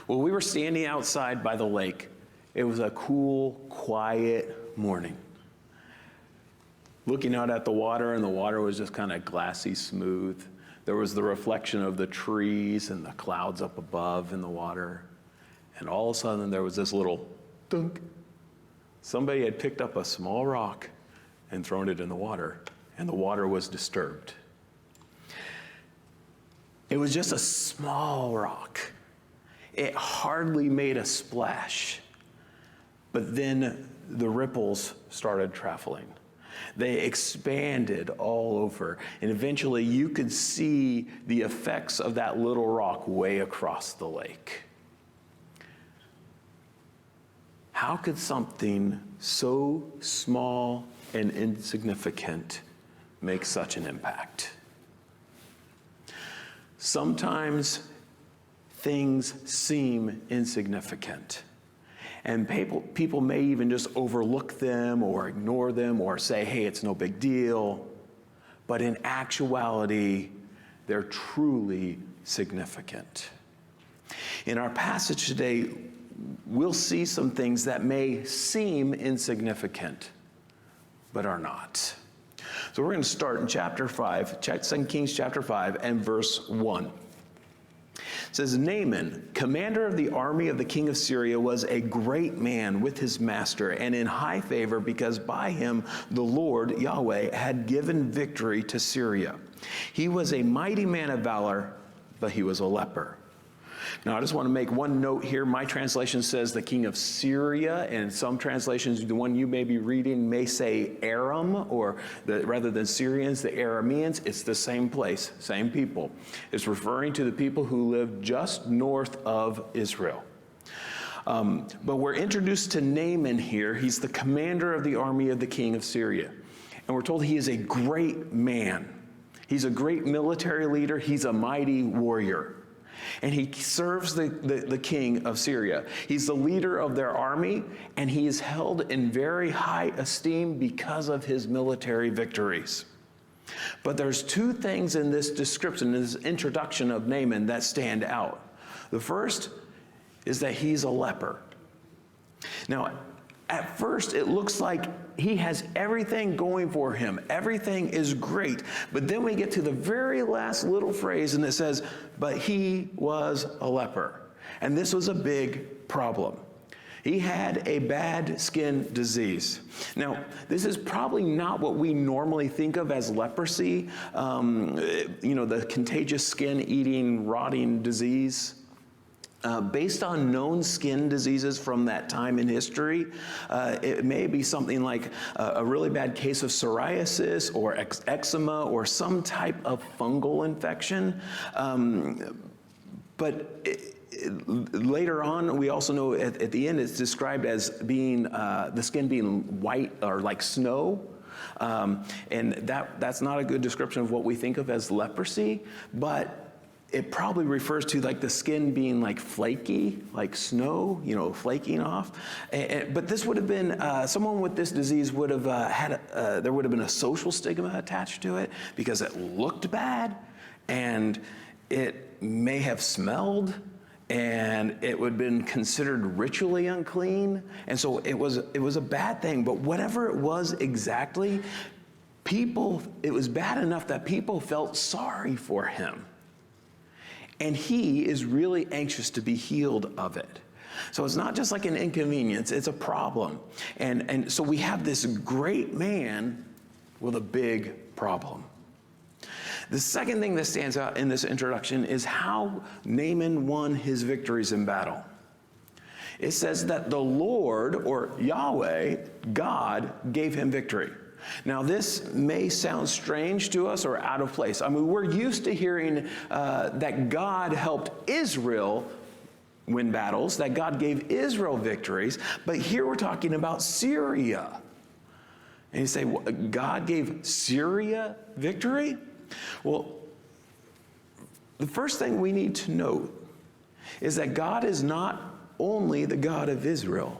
Well, we were standing outside by the lake. It was a cool, quiet morning. Looking out at the water, and the water was just kind of glassy smooth. There was the reflection of the trees and the clouds up above in the water. And all of a sudden, there was this little dunk. Somebody had picked up a small rock and thrown it in the water, and the water was disturbed. It was just a small rock. It hardly made a splash. But then the ripples started traveling. They expanded all over, and eventually you could see the effects of that little rock way across the lake. How could something so small and insignificant make such an impact? Sometimes things seem insignificant, and people may even just overlook them or ignore them or say, hey, it's no big deal. But in actuality, they're truly significant. In our passage today, we'll see some things that may seem insignificant, but are not. So we're going to start in chapter 5, 2 Kings chapter 5 and verse 1. It says, Naaman, commander of the army of the king of Syria, was a great man with his master and in high favor, because by him the Lord, Yahweh, had given victory to Syria. He was a mighty man of valor, but he was a leper. Now, I just want to make one note here. My translation says the king of Syria, and some translations, the one you may be reading, may say Aram, or rather than Syrians, the Arameans. It's the same place, same people. It's referring to the people who live just north of Israel. But we're introduced to Naaman here. He's the commander of the army of the king of Syria. And we're told he is a great man. He's a great military leader. He's a mighty warrior. And he serves the king of Syria. He's the leader of their army, and he is held in very high esteem because of his military victories. But there's two things in this description, in this introduction of Naaman, that stand out. The first is that he's a leper. Now, at first, it looks like he has everything going for him. Everything is great. But then we get to the very last little phrase, and it says, but he was a leper. And this was a big problem. He had a bad skin disease. Now, this is probably not what we normally think of as leprosy, the contagious skin-eating, rotting disease. Based on known skin diseases from that time in history, it may be something like a really bad case of psoriasis or eczema or some type of fungal infection. Later on, we also know at the end it's described as being the skin being white or like snow. And that's not a good description of what we think of as leprosy, but it probably refers to like the skin being like flaky, like snow, flaking off. But this would have been, someone with this disease would have there would have been a social stigma attached to it because it looked bad and it may have smelled and it would have been considered ritually unclean. And so it was a bad thing. But whatever it was exactly, it was bad enough that people felt sorry for him. And he is really anxious to be healed of it. So it's not just like an inconvenience, it's a problem. And so we have this great man with a big problem. The second thing that stands out in this introduction is how Naaman won his victories in battle. It says that the Lord, or Yahweh, God, gave him victory. Now, this may sound strange to us or out of place. I mean, we're used to hearing that God helped Israel win battles, that God gave Israel victories, but here we're talking about Syria. And you say, God gave Syria victory? Well, the first thing we need to note is that God is not only the God of Israel,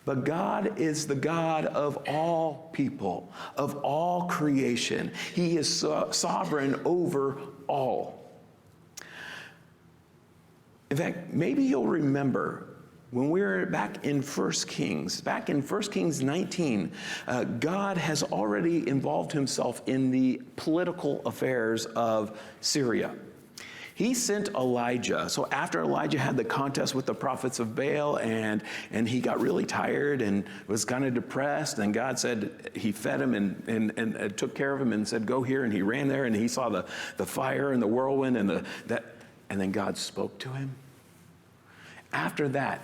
but God is the God of all people, of all creation. He is sovereign over all. In fact, maybe you'll remember when we were back in 1 Kings 19, God has already involved himself in the political affairs of Syria. He sent Elijah. So after Elijah had the contest with the prophets of Baal and he got really tired and was kind of depressed, and God said, he fed him and took care of him and said, go here. And he ran there and he saw the fire and the whirlwind and then God spoke to him. After that,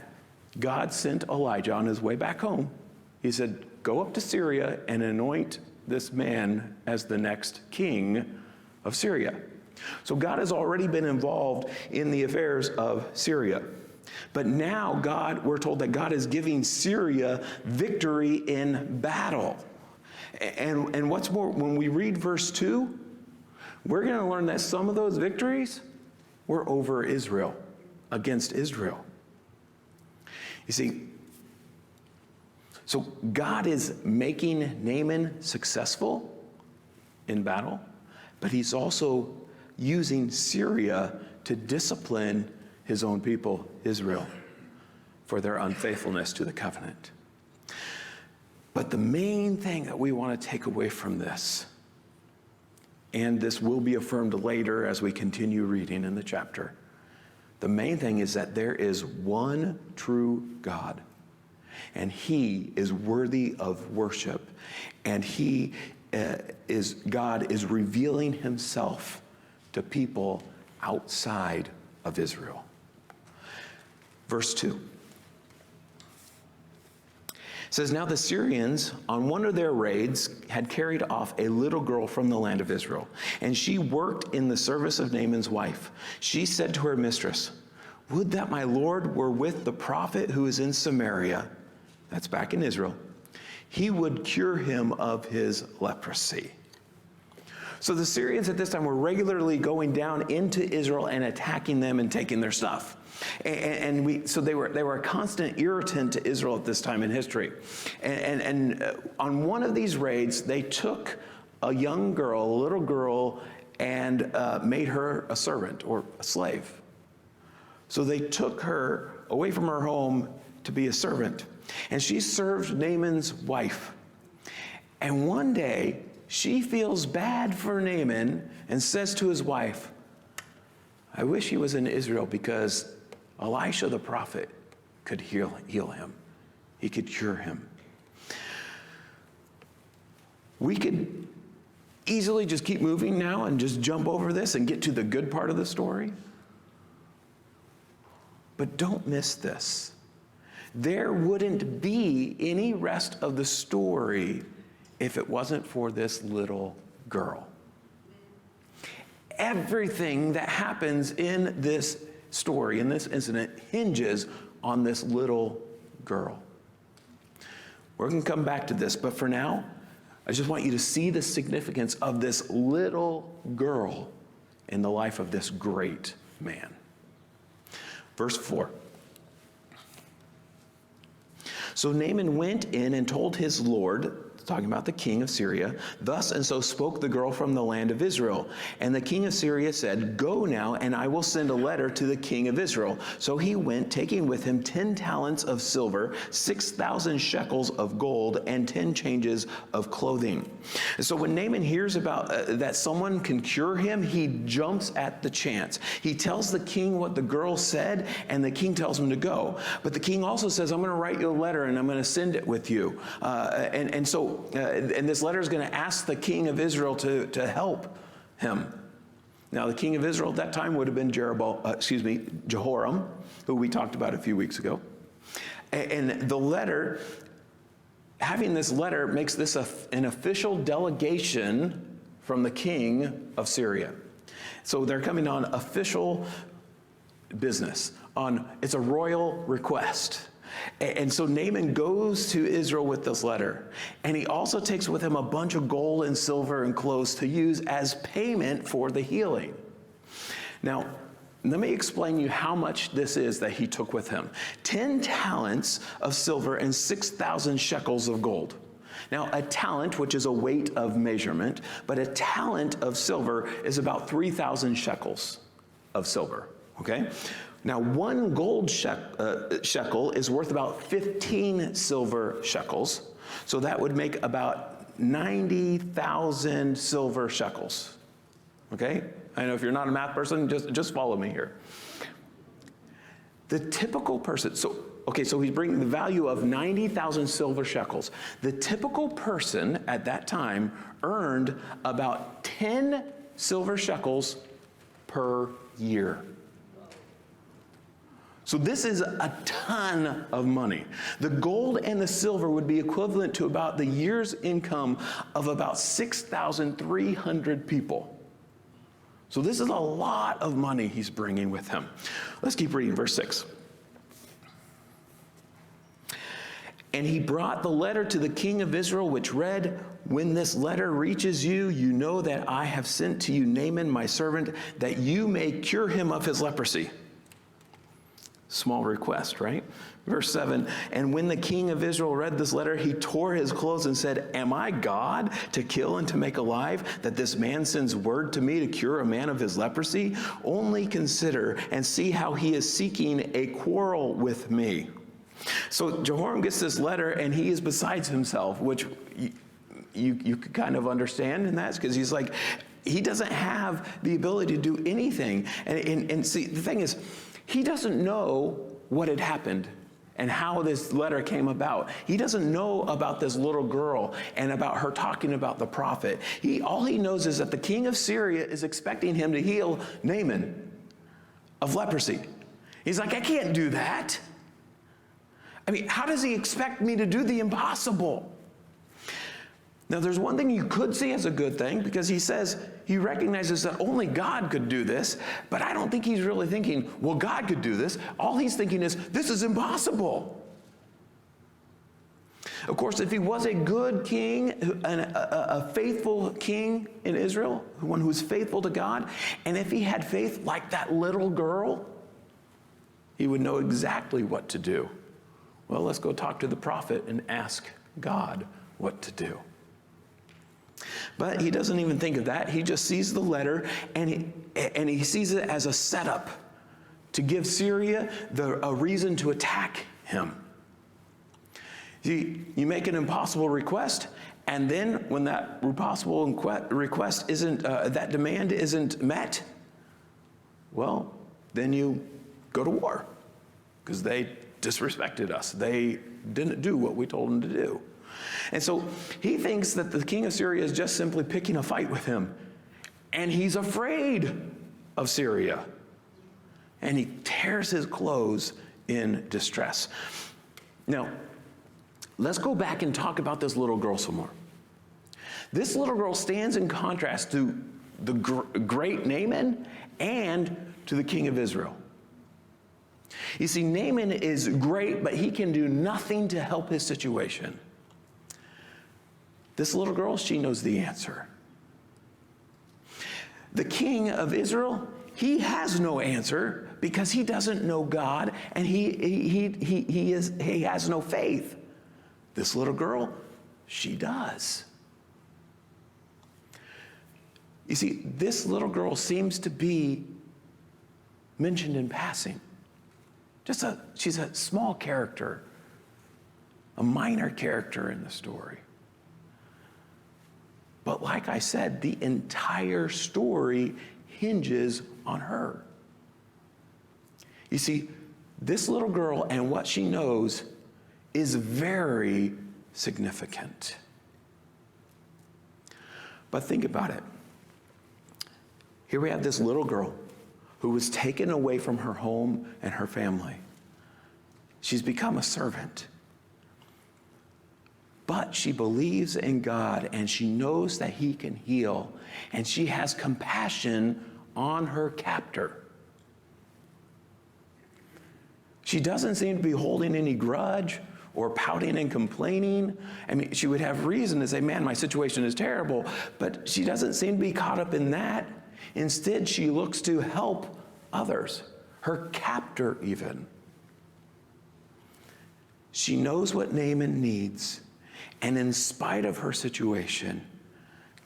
God sent Elijah on his way back home. He said, go up to Syria and anoint this man as the next king of Syria. So God has already been involved in the affairs of Syria. But now we're told that God is giving Syria victory in battle. And what's more, when we read verse 2, we're going to learn that some of those victories were over Israel, against Israel. You see, so God is making Naaman successful in battle, but he's also using Syria to discipline his own people, Israel, for their unfaithfulness to the covenant. But the main thing that we want to take away from this, and this will be affirmed later as we continue reading in the chapter, the main thing is that there is one true God, and he is worthy of worship, and God is revealing himself to people outside of Israel. Verse 2 says, now the Syrians on one of their raids had carried off a little girl from the land of Israel, and she worked in the service of Naaman's wife. She said to her mistress, would that my Lord were with the prophet who is in Samaria, that's back in Israel, he would cure him of his leprosy. So the Syrians at this time were regularly going down into Israel and attacking them and taking their stuff. So they were a constant irritant to Israel at this time in history. And on one of these raids, they took a little girl, and made her a servant or a slave. So they took her away from her home to be a servant. And she served Naaman's wife. And one day, she feels bad for Naaman and says to his wife, I wish he was in Israel because Elisha the prophet could heal him. He could cure him. We could easily just keep moving now and just jump over this and get to the good part of the story. But don't miss this. There wouldn't be any rest of the story if it wasn't for this little girl. Everything that happens in this story, in this incident, hinges on this little girl. We're going to come back to this, but for now, I just want you to see the significance of this little girl in the life of this great man. Verse 4. So Naaman went in and told his lord, talking about the king of Syria, thus and so spoke the girl from the land of Israel. And the king of Syria said, go now, and I will send a letter to the king of Israel. So he went, taking with him 10 talents of silver, 6,000 shekels of gold, and 10 changes of clothing. So when Naaman hears about that someone can cure him, he jumps at the chance. He tells the king what the girl said, and the king tells him to go. But the king also says, I'm going to write you a letter, and I'm going to send it with you. And this letter is going to ask the king of Israel to help him. Now, the king of Israel at that time would have been Jehoram, who we talked about a few weeks ago. And the letter, having this letter makes this an official delegation from the king of Syria. So they're coming on official business. It's a royal request. And so Naaman goes to Israel with this letter, and he also takes with him a bunch of gold and silver and clothes to use as payment for the healing. Now, let me explain you how much this is that he took with him. 10 talents of silver and 6,000 shekels of gold. Now, a talent, which is a weight of measurement, but a talent of silver is about 3,000 shekels of silver, okay? Now, one gold shekel is worth about 15 silver shekels. So that would make about 90,000 silver shekels. Okay? I know if you're not a math person, just follow me here. The typical person, so he's bringing the value of 90,000 silver shekels. The typical person at that time earned about 10 silver shekels per year. So this is a ton of money. The gold and the silver would be equivalent to about the year's income of about 6,300 people. So this is a lot of money he's bringing with him. Let's keep reading verse 6. And he brought the letter to the king of Israel, which read, "When this letter reaches you, you know that I have sent to you Naaman, my servant, that you may cure him of his leprosy." Small request, right? Verse 7, and when the king of Israel read this letter, he tore his clothes and said, "Am I God to kill and to make alive, that this man sends word to me to cure a man of his leprosy? Only consider and see how he is seeking a quarrel with me." So Jehoram gets this letter and he is besides himself, which you could kind of understand, and that's because he's like, he doesn't have the ability to do anything. And see, the thing is, he doesn't know what had happened and how this letter came about. He doesn't know about this little girl and about her talking about the prophet. All he knows is that the king of Syria is expecting him to heal Naaman of leprosy. He's like, I can't do that. I mean, how does he expect me to do the impossible? Now, there's one thing you could see as a good thing, because he recognizes that only God could do this, but I don't think he's really thinking, well, God could do this. All he's thinking is, this is impossible. Of course, if he was a good king, a faithful king in Israel, one who was faithful to God, and if he had faith like that little girl, he would know exactly what to do. Well, let's go talk to the prophet and ask God what to do. But he doesn't even think of that. He just sees the letter, and he sees it as a setup to give Syria a reason to attack him. You make an impossible request, and then when that impossible request that demand isn't met, well, then you go to war, because they disrespected us. They didn't do what we told them to do. And so he thinks that the king of Syria is just simply picking a fight with him. And he's afraid of Syria. And he tears his clothes in distress. Now, let's go back and talk about this little girl some more. This little girl stands in contrast to the great Naaman and to the king of Israel. You see, Naaman is great, but he can do nothing to help his situation. This little girl, she knows the answer. The king of Israel, he has no answer because he doesn't know God, and he has no faith. This little girl, she does. You see, this little girl seems to be mentioned in passing. She's a small character, a minor character in the story. But like I said, the entire story hinges on her. You see, this little girl and what she knows is very significant. But think about it. Here we have this little girl who was taken away from her home and her family. She's become a servant. But she believes in God, and she knows that he can heal, and she has compassion on her captor. She doesn't seem to be holding any grudge or pouting and complaining. I mean, she would have reason to say, man, my situation is terrible, but she doesn't seem to be caught up in that. Instead, she looks to help others, her captor even. She knows what Naaman needs. And in spite of her situation,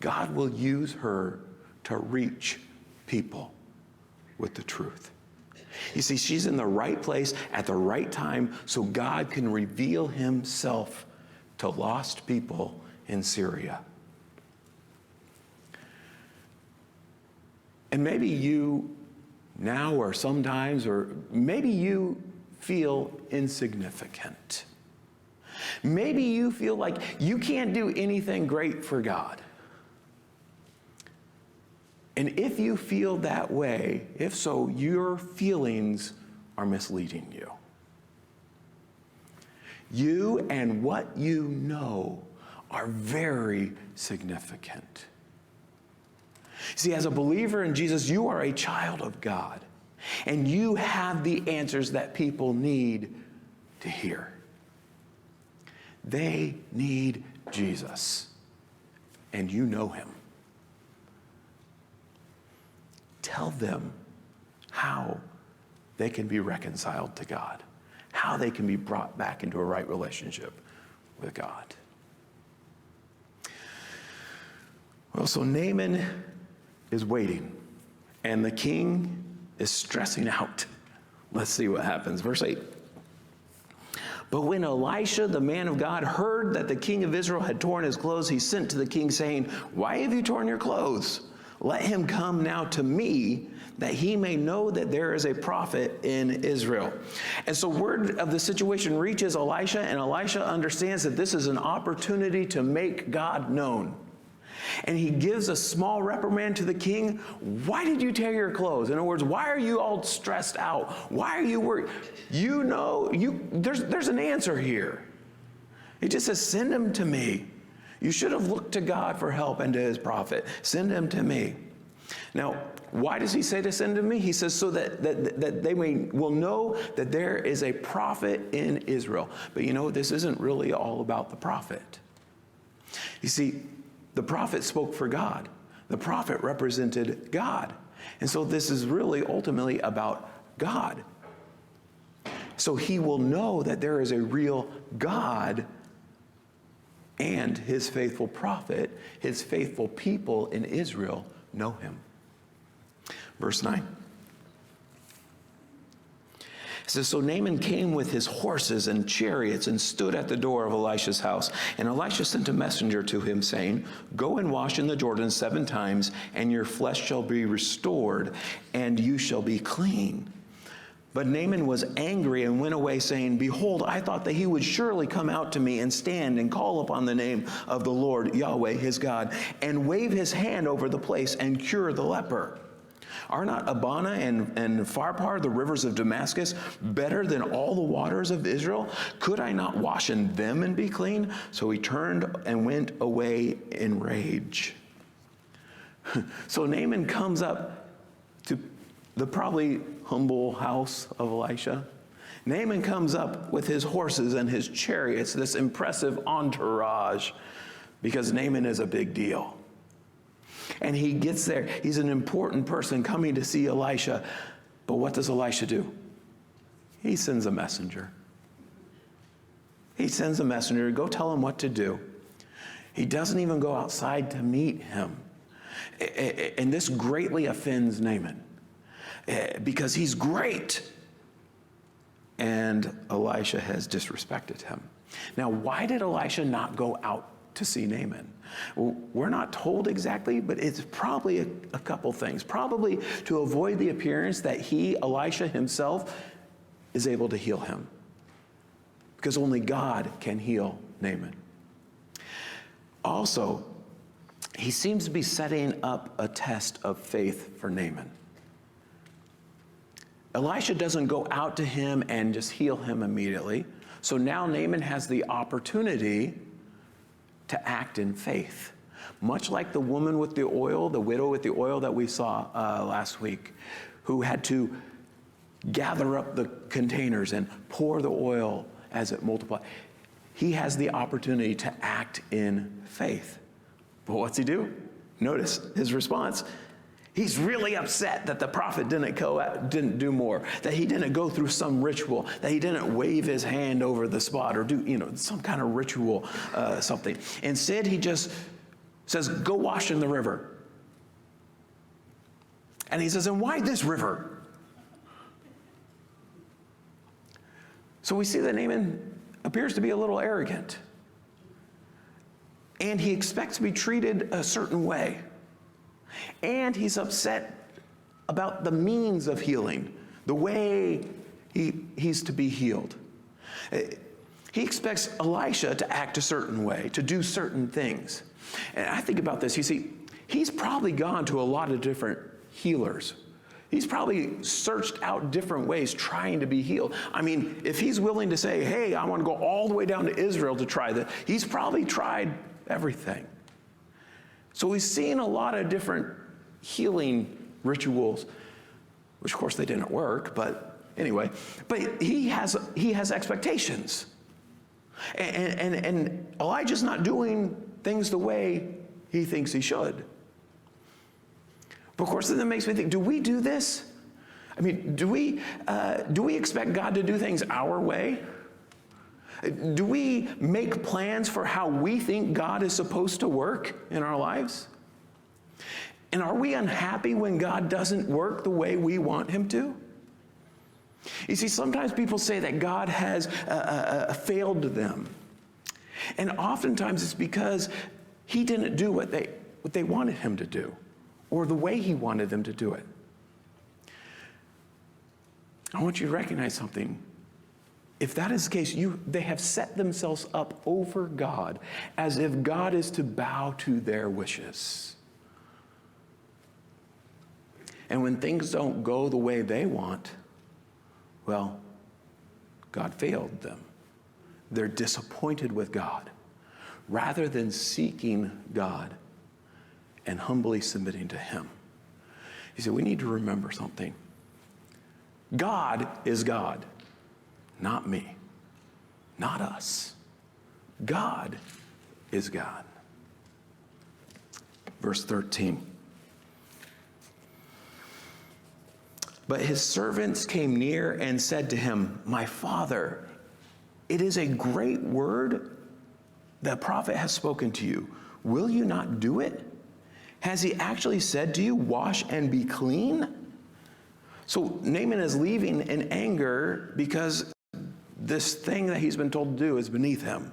God will use her to reach people with the truth. You see, she's in the right place at the right time so God can reveal himself to lost people in Syria. And maybe you now or sometimes, or maybe you feel insignificant. Maybe you feel like you can't do anything great for God. And if you feel that way, if so, your feelings are misleading you. You and what you know are very significant. See, as a believer in Jesus, you are a child of God, and you have the answers that people need to hear. They need Jesus, and you know him. Tell them how they can be reconciled to God, how they can be brought back into a right relationship with God. Well, so Naaman is waiting, and the king is stressing out. Let's see what happens. Verse 8. But when Elisha, the man of God, heard that the king of Israel had torn his clothes, he sent to the king, saying, "Why have you torn your clothes? Let him come now to me, that he may know that there is a prophet in Israel." And so word of the situation reaches Elisha, and Elisha understands that this is an opportunity to make God known. And he gives a small reprimand to the king. Why did you tear your clothes? In other words, why are you all stressed out? Why are you worried? You know, there's an answer here. He just says, send him to me. You should have looked to God for help and to his prophet. Send him to me. Now, why does he say to send him to me? He says so that they will know that there is a prophet in Israel. But you know, this isn't really all about the prophet. You see, the prophet spoke for God. The prophet represented God. And so this is really ultimately about God. So he will know that there is a real God, and his faithful prophet, his faithful people in Israel know him. Verse 9. It says, so Naaman came with his horses and chariots and stood at the door of Elisha's house. And Elisha sent a messenger to him, saying, go and wash in the Jordan 7 times, and your flesh shall be restored, and you shall be clean. But Naaman was angry and went away, saying, behold, I thought that he would surely come out to me and stand and call upon the name of the Lord, Yahweh, his God, and wave his hand over the place and cure the leper. Are not Abana and Pharpar, the rivers of Damascus, better than all the waters of Israel? Could I not wash in them and be clean? So he turned and went away in rage. So Naaman comes up to the probably humble house of Elisha. Naaman comes up with his horses and his chariots, this impressive entourage, because Naaman is a big deal. And he gets there. He's an important person coming to see Elisha. But what does Elisha do? He sends a messenger. He sends a messenger to go tell him what to do. He doesn't even go outside to meet him. And this greatly offends Naaman because he's great. And Elisha has disrespected him. Now, why did Elisha not go out to see Naaman? Well, we're not told exactly, but it's probably a couple things. Probably to avoid the appearance that Elisha himself, is able to heal him. Because only God can heal Naaman. Also, he seems to be setting up a test of faith for Naaman. Elisha doesn't go out to him and just heal him immediately. So now Naaman has the opportunity to act in faith. Much like the woman with the oil, the widow with the oil that we saw last week, who had to gather up the containers and pour the oil as it multiplied. He has the opportunity to act in faith. But what's he do? Notice his response. He's really upset that the prophet didn't do more, that he didn't go through some ritual, that he didn't wave his hand over the spot or do, some kind of ritual, something. Instead, he just says, go wash in the river. And he says, and why this river? So we see that Naaman appears to be a little arrogant. And he expects to be treated a certain way. And he's upset about the means of healing, the way he's to be healed. He expects Elisha to act a certain way, to do certain things. And I think about this, you see, he's probably gone to a lot of different healers. He's probably searched out different ways trying to be healed. I mean, if he's willing to say, hey, I want to go all the way down to Israel to try that, he's probably tried everything. So he's seen a lot of different healing rituals, which of course they didn't work, but anyway. But he has expectations. And Elijah's not doing things the way he thinks he should. But of course, then that makes me think, do we do this? I mean, do we expect God to do things our way? Do we make plans for how we think God is supposed to work in our lives? And are we unhappy when God doesn't work the way we want him to? You see, sometimes people say that God has failed them. And oftentimes it's because he didn't do what they wanted him to do, or the way he wanted them to do it. I want you to recognize something. If that is the case, they have set themselves up over God as if God is to bow to their wishes. And when things don't go the way they want, well, God failed them. They're disappointed with God rather than seeking God and humbly submitting to him. You see, we need to remember something. God is God, not me, not us. God is God. Verse 13. But his servants came near and said to him, my father, it is a great word the prophet has spoken to you. Will you not do it? Has he actually said to you, wash and be clean? So Naaman is leaving in anger because this thing that he's been told to do is beneath him.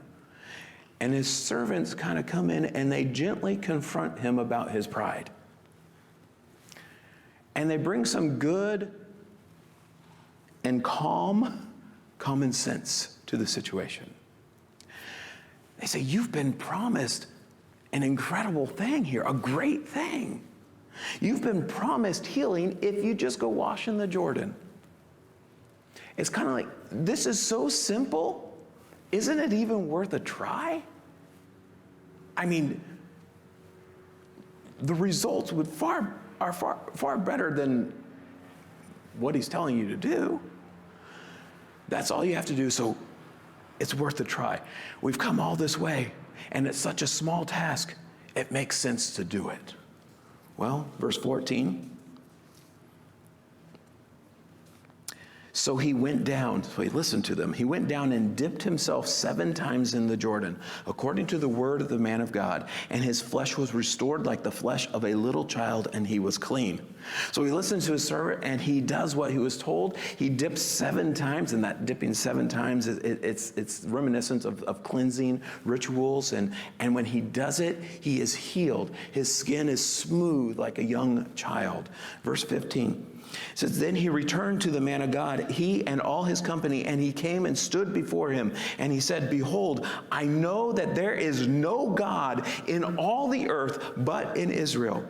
And his servants kind of come in and they gently confront him about his pride. And they bring some good and common sense to the situation. They say, you've been promised an incredible thing here, a great thing. You've been promised healing if you just go wash in the Jordan. It's kind of like, this is so simple, isn't it even worth a try? I mean, the results are far better than what he's telling you to do. That's all you have to do, so it's worth a try. We've come all this way, and it's such a small task, it makes sense to do it. Well, verse 14. So he went down, so he listened to them. He went down and dipped himself 7 times in the Jordan, according to the word of the man of God. And his flesh was restored like the flesh of a little child, and he was clean. So he listens to his servant, and he does what he was told. He dips 7 times, and that dipping 7 times, it's reminiscent of cleansing rituals. And when he does it, he is healed. His skin is smooth like a young child. Verse 15. It says, then he returned to the man of God, he and all his company, and he came and stood before him. And he said, behold, I know that there is no God in all the earth but in Israel.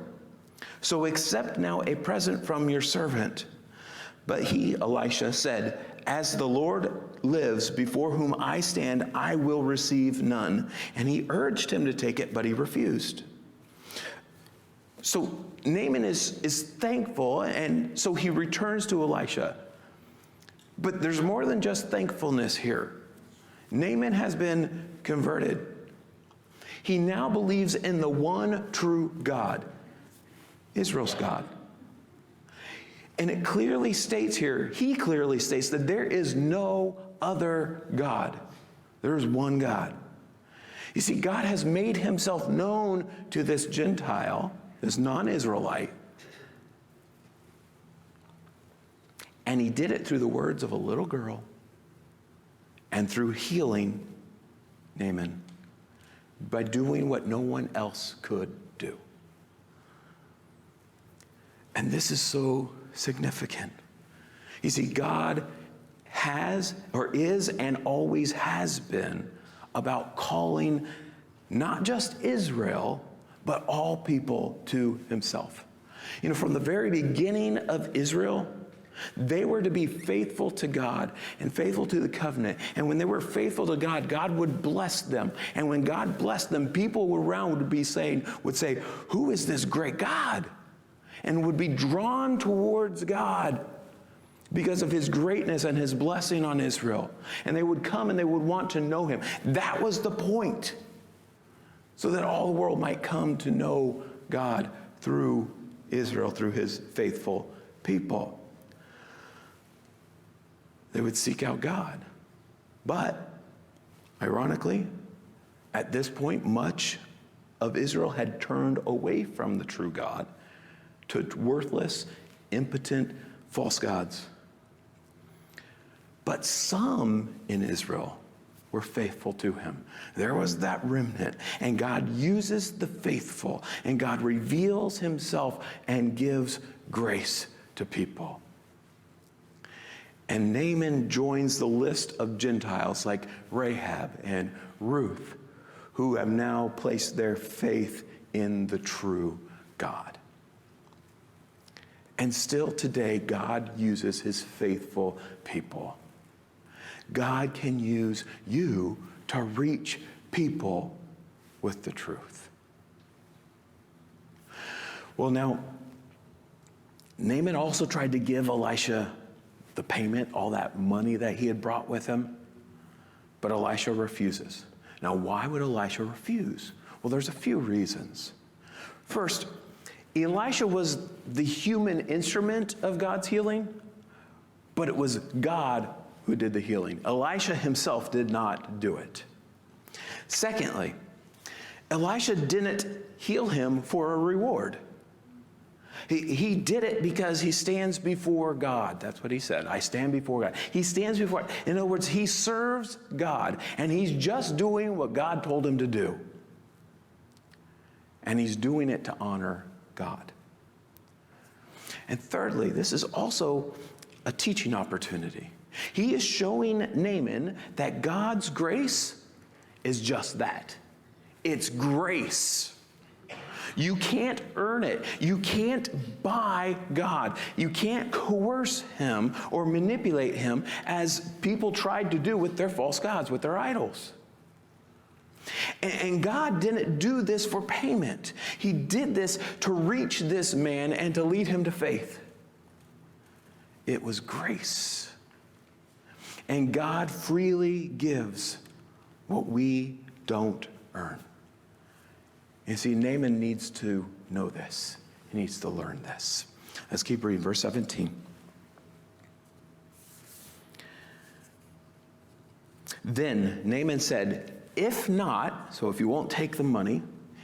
So accept now a present from your servant. But he, Elisha, said, as the Lord lives before whom I stand, I will receive none. And he urged him to take it, but he refused. So Naaman is thankful, and so he returns to Elisha. But there's more than just thankfulness here. Naaman has been converted. He now believes in the one true God, Israel's God. And it clearly states here, he clearly states that there is no other God. There is one God. You see, God has made himself known to this Gentile, this non-Israelite, and he did it through the words of a little girl and through healing Naaman by doing what no one else could do. And this is so significant. You see, God has, or is, and always has been about calling not just Israel, but all people to himself. You know, from the very beginning of Israel, they were to be faithful to God and faithful to the covenant. And when they were faithful to God, God would bless them. And when God blessed them, people around would say, who is this great God? And would be drawn towards God because of his greatness and his blessing on Israel. And they would come and they would want to know him. That was the point. So that all the world might come to know God through Israel, through his faithful people. They would seek out God. But, ironically, at this point, much of Israel had turned away from the true God to worthless, impotent, false gods. But some in Israel were faithful to him. There was that remnant, and God uses the faithful, and God reveals himself and gives grace to people. And Naaman joins the list of Gentiles like Rahab and Ruth, who have now placed their faith in the true God. And still today, God uses his faithful people. God can use you to reach people with the truth. Well, now, Naaman also tried to give Elisha the payment, all that money that he had brought with him, but Elisha refuses. Now, why would Elisha refuse? Well, there's a few reasons. First, Elisha was the human instrument of God's healing, but it was God who did the healing. Elisha himself did not do it. Secondly, Elisha didn't heal him for a reward. He did it because he stands before God. That's what he said. I stand before God. He stands before, in other words, he serves God, and he's just doing what God told him to do. And he's doing it to honor God. And thirdly, this is also a teaching opportunity. He is showing Naaman that God's grace is just that. It's grace. You can't earn it. You can't buy God. You can't coerce him or manipulate him as people tried to do with their false gods, with their idols. And God didn't do this for payment. He did this to reach this man and to lead him to faith. It was grace. And God freely gives what we don't earn. You see, Naaman needs to know this. He needs to learn this. Let's keep reading, verse 17. Then Naaman said, if not, so if you won't take the money,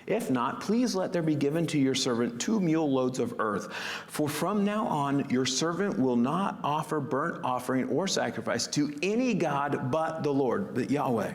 if not, please let there be given to your servant 2 mule loads of earth. For from now on, your servant will not offer burnt offering or sacrifice to any god but the Lord, but Yahweh.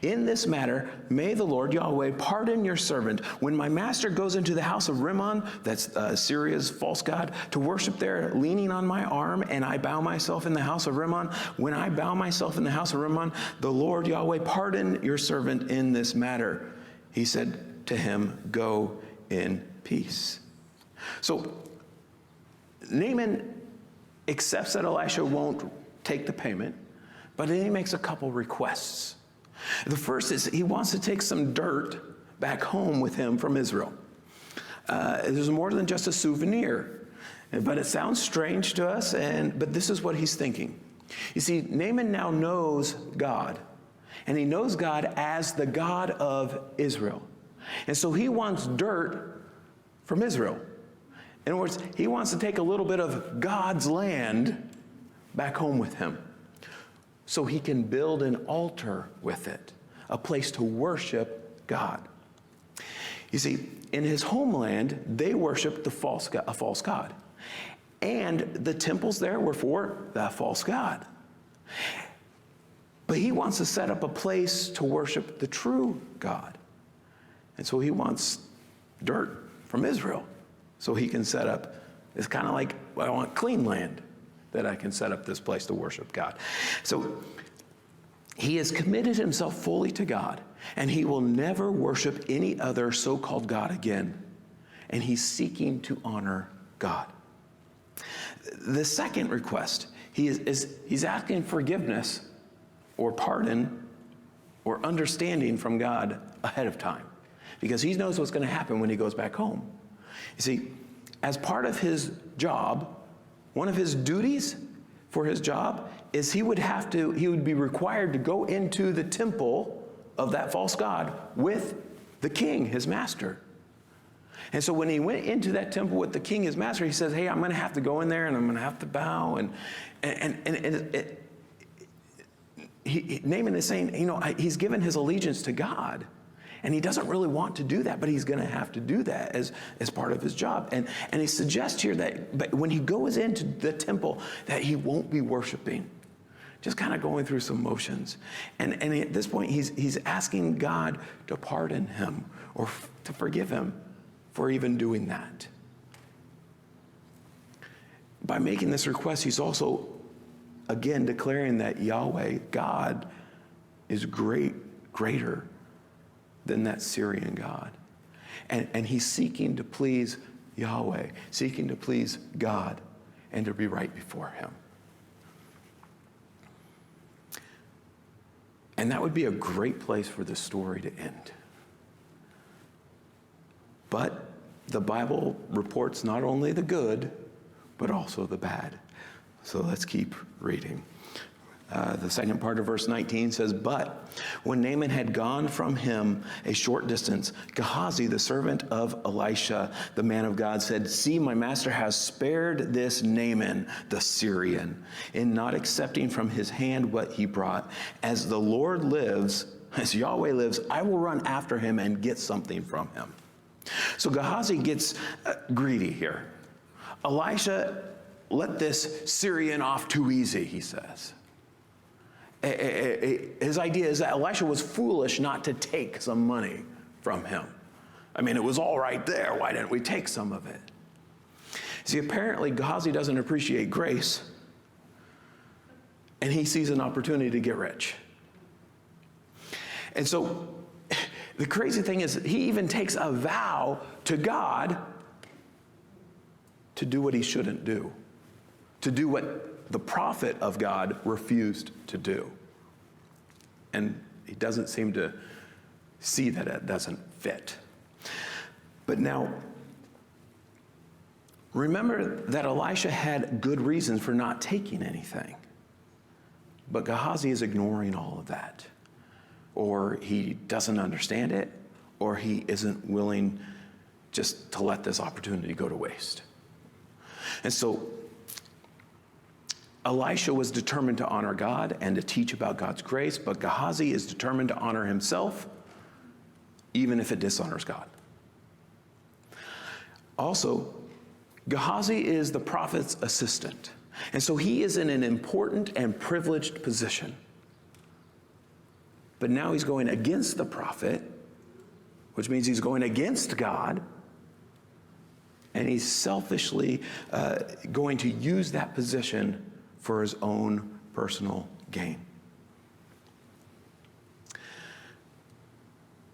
In this matter, may the Lord Yahweh pardon your servant. When my master goes into the house of Rimmon, that's Syria's false god, to worship there, leaning on my arm, and I bow myself in the house of Rimmon, when I bow myself in the house of Rimmon, the Lord Yahweh pardon your servant in this matter. He said to him, go in peace. So Naaman accepts that Elisha won't take the payment, but then he makes a couple requests. The first is he wants to take some dirt back home with him from Israel. There's more than just a souvenir, but it sounds strange to us, but this is what he's thinking. You see, Naaman now knows God, and he knows God as the God of Israel. And so he wants dirt from Israel. In other words, he wants to take a little bit of God's land back home with him, so he can build an altar with it, a place to worship God. You see, in his homeland, they worshiped a false god. And the temples there were for that false god. But he wants to set up a place to worship the true God. And so he wants dirt from Israel so he can set up. It's kind of like, well, I want clean land that I can set up this place to worship God. So he has committed himself fully to God, and he will never worship any other so-called God again. And he's seeking to honor God. The second request, he's asking forgiveness or pardon or understanding from God ahead of time, because he knows what's going to happen when he goes back home. You see, as part of his job, one of his duties for his job is he would be required to go into the temple of that false god with the king, his master. And so when he went into that temple with the king, his master, he says, hey, I'm going to have to go in there and I'm going to have to bow. Naaman is saying, he's given his allegiance to God. And he doesn't really want to do that, but he's going to have to do that as part of his job. And he suggests here that when he goes into the temple, that he won't be worshiping, just kind of going through some motions. And at this point, he's asking God to pardon him or to forgive him for even doing that. By making this request, he's also, again, declaring that Yahweh, God, is greater than that Syrian god. And he's seeking to please Yahweh, seeking to please God, and to be right before him. And that would be a great place for the story to end. But the Bible reports not only the good, but also the bad. So let's keep reading. The second part of verse 19 says, but when Naaman had gone from him a short distance, Gehazi, the servant of Elisha, the man of God, said, see, my master has spared this Naaman, the Syrian, in not accepting from his hand what he brought. As the Lord lives, as Yahweh lives, I will run after him and get something from him. So Gehazi gets greedy here. Elisha let this Syrian off too easy, he says. His idea is that Elisha was foolish not to take some money from him. I mean, it was all right there. Why didn't we take some of it? See, apparently Gehazi doesn't appreciate grace, and he sees an opportunity to get rich. And so the crazy thing is, he even takes a vow to God to do what he shouldn't do, to do what the prophet of God refused to do. And he doesn't seem to see that it doesn't fit. But now, remember that Elisha had good reasons for not taking anything. But Gehazi is ignoring all of that. Or he doesn't understand it, or he isn't willing just to let this opportunity go to waste. And so Elisha was determined to honor God and to teach about God's grace, but Gehazi is determined to honor himself, even if it dishonors God. Also, Gehazi is the prophet's assistant, and so he is in an important and privileged position. But now he's going against the prophet, which means he's going against God, and he's selfishly going to use that position for his own personal gain.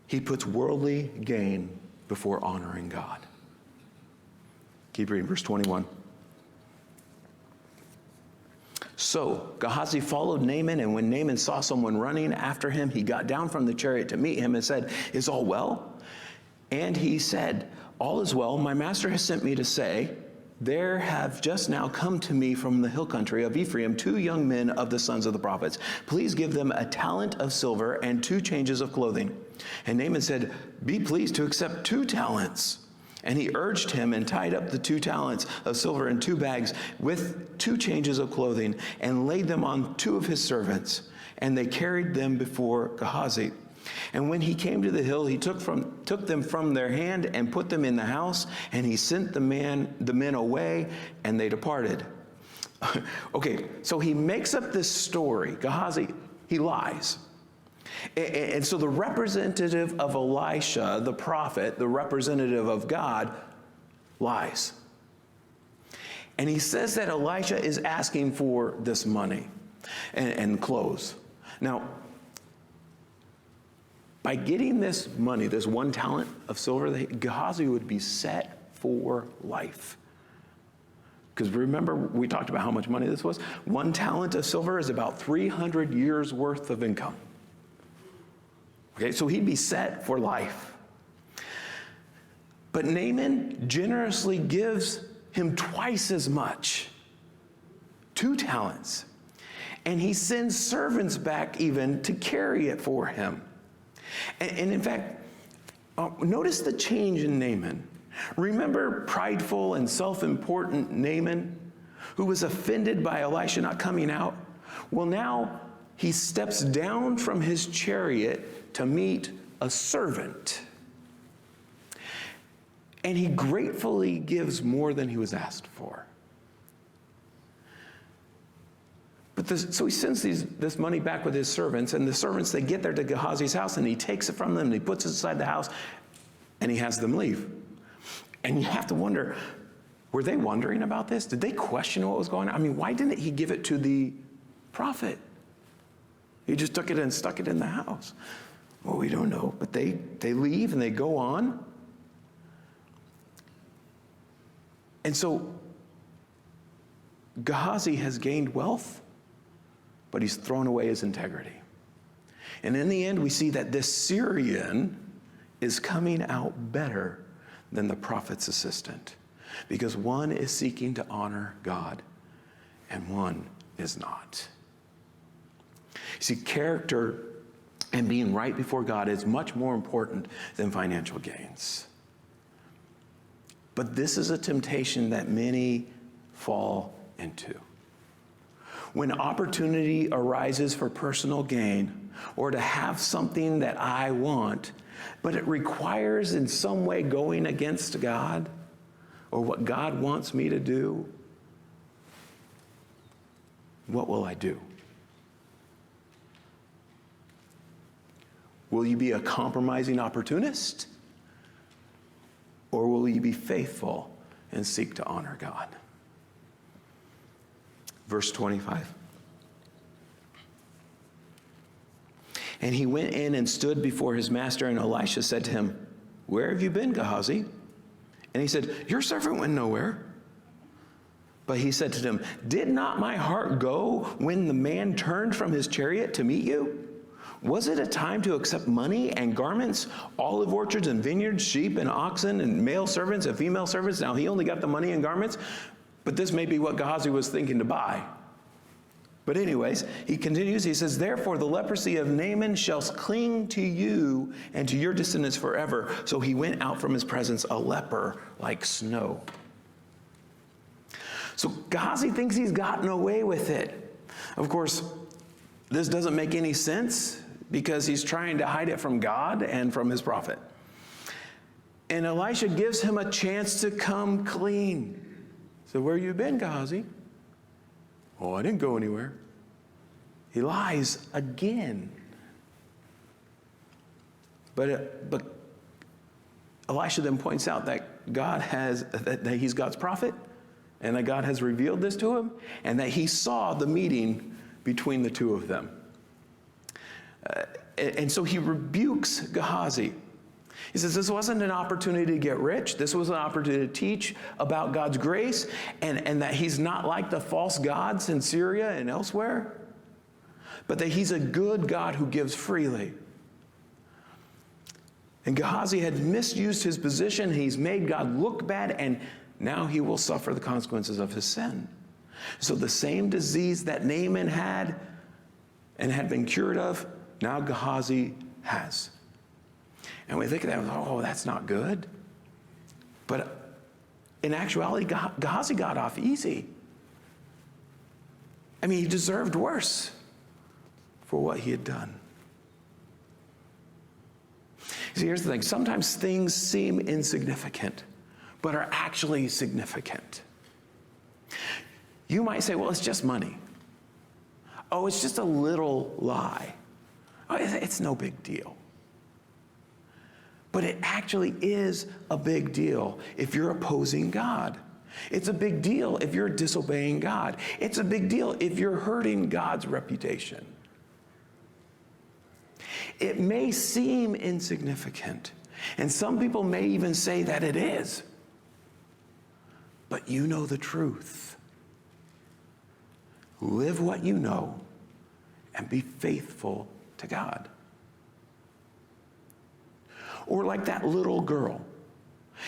He puts worldly gain before honoring God. Keep reading, verse 21. So Gehazi followed Naaman, and when Naaman saw someone running after him, he got down from the chariot to meet him and said, is all well? And he said, all is well. My master has sent me to say, there have just now come to me from the hill country of Ephraim 2 young men of the sons of the prophets. Please give them a talent of silver and 2 changes of clothing. And Naaman said, be pleased to accept 2 talents. And he urged him and tied up the 2 talents of silver in 2 bags with 2 changes of clothing and laid them on 2 of his servants. And they carried them before Gehazi. And when he came to the hill, he took them from their hand and put them in the house, and he sent the men away, and they departed. Okay, so he makes up this story. Gehazi, he lies. And so the representative of Elisha, the prophet, the representative of God, lies. And he says that Elisha is asking for this money and clothes. Now, by getting this money, this 1 talent of silver, Gehazi would be set for life. Because remember, we talked about how much money this was. 1 talent of silver is about 300 years worth of income. Okay, so he'd be set for life. But Naaman generously gives him twice as much, 2 talents. And he sends servants back even to carry it for him. And in fact, notice the change in Naaman. Remember prideful and self-important Naaman, who was offended by Elisha not coming out? Well, now he steps down from his chariot to meet a servant. And he gratefully gives more than he was asked for. So he sends this money back with his servants, and the servants, they get there to Gehazi's house, and he takes it from them, and he puts it inside the house, and he has them leave. And you have to wonder, were they wondering about this? Did they question what was going on? I mean, why didn't he give it to the prophet? He just took it and stuck it in the house. Well, we don't know, but they leave and they go on. And so Gehazi has gained wealth, but he's thrown away his integrity. And in the end, we see that this Syrian is coming out better than the prophet's assistant, because one is seeking to honor God and one is not. You see, character and being right before God is much more important than financial gains. But this is a temptation that many fall into. When opportunity arises for personal gain or to have something that I want, but it requires in some way going against God or what God wants me to do, what will I do? Will you be a compromising opportunist? Or will you be faithful and seek to honor God? Verse 25. And he went in and stood before his master, and Elisha said to him, "Where have you been, Gehazi?" And he said, "Your servant went nowhere." But he said to them, "Did not my heart go when the man turned from his chariot to meet you? Was it a time to accept money and garments, olive orchards and vineyards, sheep and oxen and male servants and female servants?" Now he only got the money and garments, but this may be what Gehazi was thinking to buy. But anyways, he continues, he says, "Therefore the leprosy of Naaman shall cling to you and to your descendants forever." So he went out from his presence a leper like snow. So Gehazi thinks he's gotten away with it. Of course, this doesn't make any sense because he's trying to hide it from God and from his prophet. And Elisha gives him a chance to come clean. So, "Where you been, Gehazi?" "Oh, I didn't go anywhere." He lies again. But Elisha then points out that that he's God's prophet, and that God has revealed this to him, and that he saw the meeting between the two of them. And so he rebukes Gehazi. He says, this wasn't an opportunity to get rich. This was an opportunity to teach about God's grace and that he's not like the false gods in Syria and elsewhere, but that he's a good God who gives freely. And Gehazi had misused his position. He's made God look bad, and now he will suffer the consequences of his sin. So the same disease that Naaman had and had been cured of, now Gehazi has. And we think of that, oh, that's not good. But in actuality, Gehazi got off easy. I mean, he deserved worse for what he had done. See, here's the thing. Sometimes things seem insignificant, but are actually significant. You might say, well, it's just money. Oh, it's just a little lie. Oh, it's no big deal. But it actually is a big deal if you're opposing God. It's a big deal if you're disobeying God. It's a big deal if you're hurting God's reputation. It may seem insignificant, and some people may even say that it is. But you know the truth. Live what you know and be faithful to God. Or like that little girl.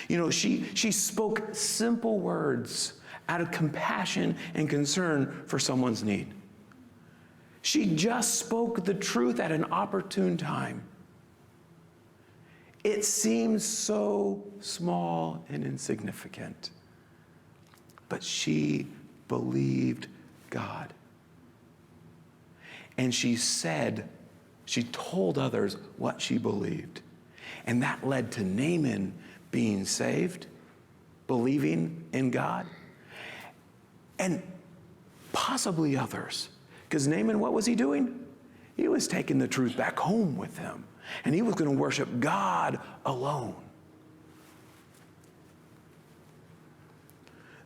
You know, she spoke simple words out of compassion and concern for someone's need. She just spoke the truth at an opportune time. It seems so small and insignificant, but she believed God. And she told others what she believed. And that led to Naaman being saved, believing in God, and possibly others. Because Naaman, what was he doing? He was taking the truth back home with him, and he was going to worship God alone.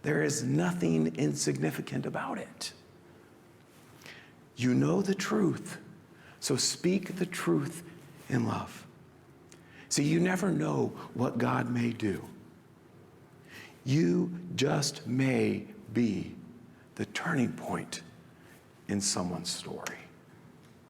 There is nothing insignificant about it. You know the truth, so speak the truth in love. See, you never know what God may do. You just may be the turning point in someone's story.